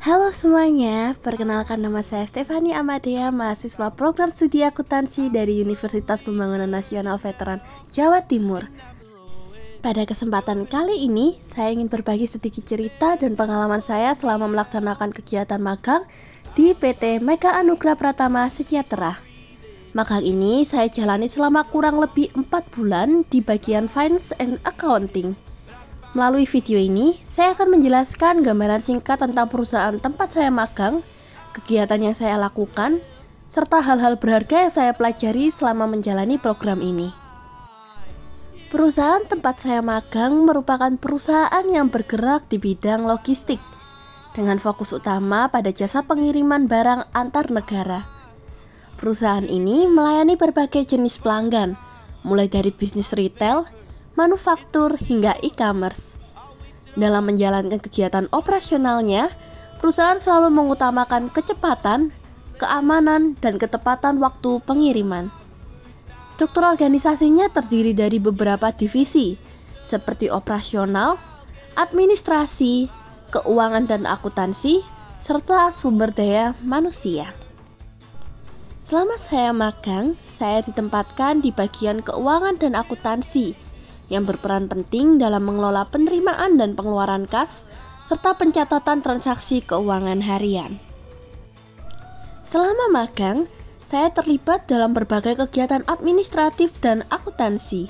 Halo semuanya, perkenalkan nama saya Stefani Amadea, mahasiswa program studi akuntansi dari Universitas Pembangunan Nasional Veteran Jawa Timur. Pada kesempatan kali ini, saya ingin berbagi sedikit cerita dan pengalaman saya selama melaksanakan kegiatan magang di PT Mega Anugrah Pratama Sejahtera. Magang ini saya jalani selama kurang lebih 4 bulan di bagian Finance and Accounting. Melalui video ini, saya akan menjelaskan gambaran singkat tentang perusahaan tempat saya magang, kegiatan yang saya lakukan, serta hal-hal berharga yang saya pelajari selama menjalani program ini. Perusahaan tempat saya magang merupakan perusahaan yang bergerak di bidang logistik, dengan fokus utama pada jasa pengiriman barang antar negara. Perusahaan ini melayani berbagai jenis pelanggan, mulai dari bisnis retail, manufaktur, hingga e-commerce. Dalam menjalankan kegiatan operasionalnya, perusahaan selalu mengutamakan kecepatan, keamanan, dan ketepatan waktu pengiriman. Struktur organisasinya terdiri dari beberapa divisi, seperti operasional, administrasi, keuangan dan akuntansi, serta sumber daya manusia. Selama saya magang, saya ditempatkan di bagian keuangan dan akuntansi, yang berperan penting dalam mengelola penerimaan dan pengeluaran kas, serta pencatatan transaksi keuangan harian. Selama magang, saya terlibat dalam berbagai kegiatan administratif dan akuntansi.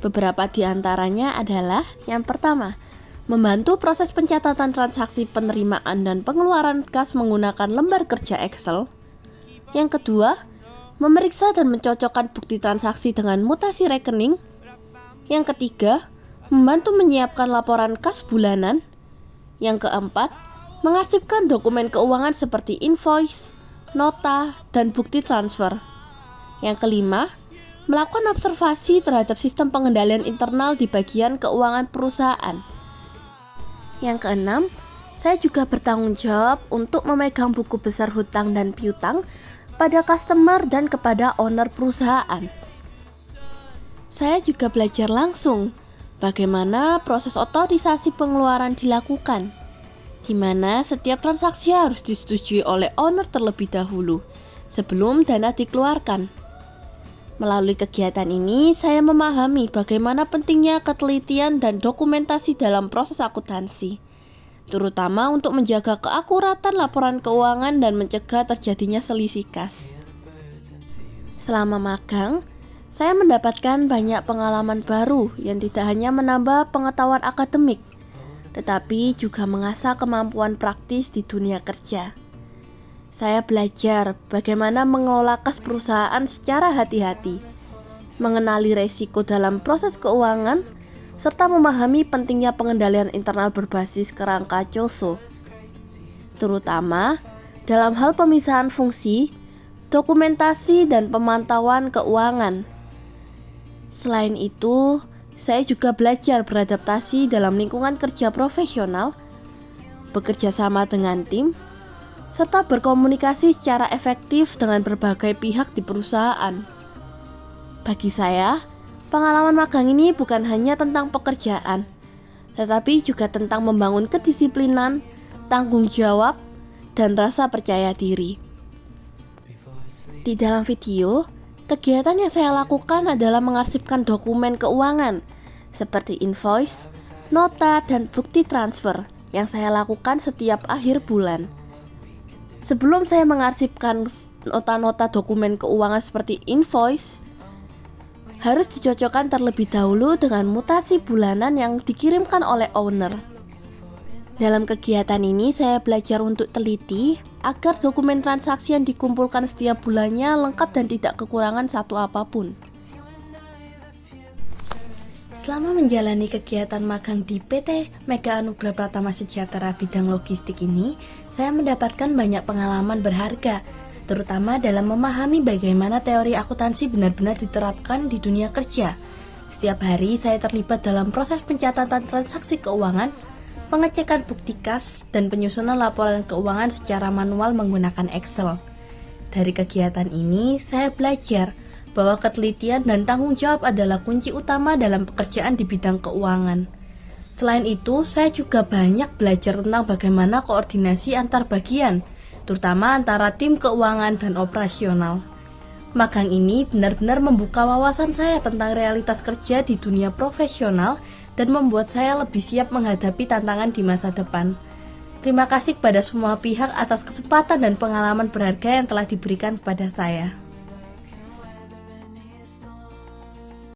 Beberapa di antaranya adalah: yang pertama, membantu proses pencatatan transaksi penerimaan dan pengeluaran kas menggunakan lembar kerja Excel. Yang kedua, memeriksa dan mencocokkan bukti transaksi dengan mutasi rekening. Yang ketiga, membantu menyiapkan laporan kas bulanan. Yang keempat, mengarsipkan dokumen keuangan seperti invoice, nota, dan bukti transfer. Yang kelima, melakukan observasi terhadap sistem pengendalian internal di bagian keuangan perusahaan. Yang keenam, saya juga bertanggung jawab untuk memegang buku besar hutang dan piutang pada customer dan kepada owner perusahaan. Saya juga belajar langsung bagaimana proses otorisasi pengeluaran dilakukan, di mana setiap transaksi harus disetujui oleh owner terlebih dahulu sebelum dana dikeluarkan. Melalui kegiatan ini, saya memahami bagaimana pentingnya ketelitian dan dokumentasi dalam proses akuntansi, terutama untuk menjaga keakuratan laporan keuangan dan mencegah terjadinya selisih kas. Selama magang, saya mendapatkan banyak pengalaman baru yang tidak hanya menambah pengetahuan akademik, tetapi juga mengasah kemampuan praktis di dunia kerja. Saya belajar bagaimana mengelola kas perusahaan secara hati-hati, mengenali resiko dalam proses keuangan, serta memahami pentingnya pengendalian internal berbasis kerangka COSO, terutama dalam hal pemisahan fungsi, dokumentasi, dan pemantauan keuangan. Selain itu, saya juga belajar beradaptasi dalam lingkungan kerja profesional, bekerja sama dengan tim, serta berkomunikasi secara efektif dengan berbagai pihak di perusahaan. Bagi saya, pengalaman magang ini bukan hanya tentang pekerjaan, tetapi juga tentang membangun kedisiplinan, tanggung jawab, dan rasa percaya diri. Di dalam video, kegiatan yang saya lakukan adalah mengarsipkan dokumen keuangan seperti invoice, nota, dan bukti transfer yang saya lakukan setiap akhir bulan. Sebelum saya mengarsipkan nota-nota dokumen keuangan seperti invoice, harus dicocokkan terlebih dahulu dengan mutasi bulanan yang dikirimkan oleh owner. Dalam kegiatan ini, saya belajar untuk teliti agar dokumen transaksi yang dikumpulkan setiap bulannya lengkap dan tidak kekurangan satu apapun. Selama menjalani kegiatan magang di PT Mega Anugrah Pratama Sejahtera bidang logistik ini, saya mendapatkan banyak pengalaman berharga, terutama dalam memahami bagaimana teori akuntansi benar-benar diterapkan di dunia kerja. Setiap hari saya terlibat dalam proses pencatatan transaksi keuangan, pengecekan bukti kas, dan penyusunan laporan keuangan secara manual menggunakan Excel. Dari kegiatan ini, saya belajar bahwa ketelitian dan tanggung jawab adalah kunci utama dalam pekerjaan di bidang keuangan. Selain itu, saya juga banyak belajar tentang bagaimana koordinasi antar bagian, terutama antara tim keuangan dan operasional. Magang ini benar-benar membuka wawasan saya tentang realitas kerja di dunia profesional dan membuat saya lebih siap menghadapi tantangan di masa depan. Terima kasih kepada semua pihak atas kesempatan dan pengalaman berharga yang telah diberikan kepada saya.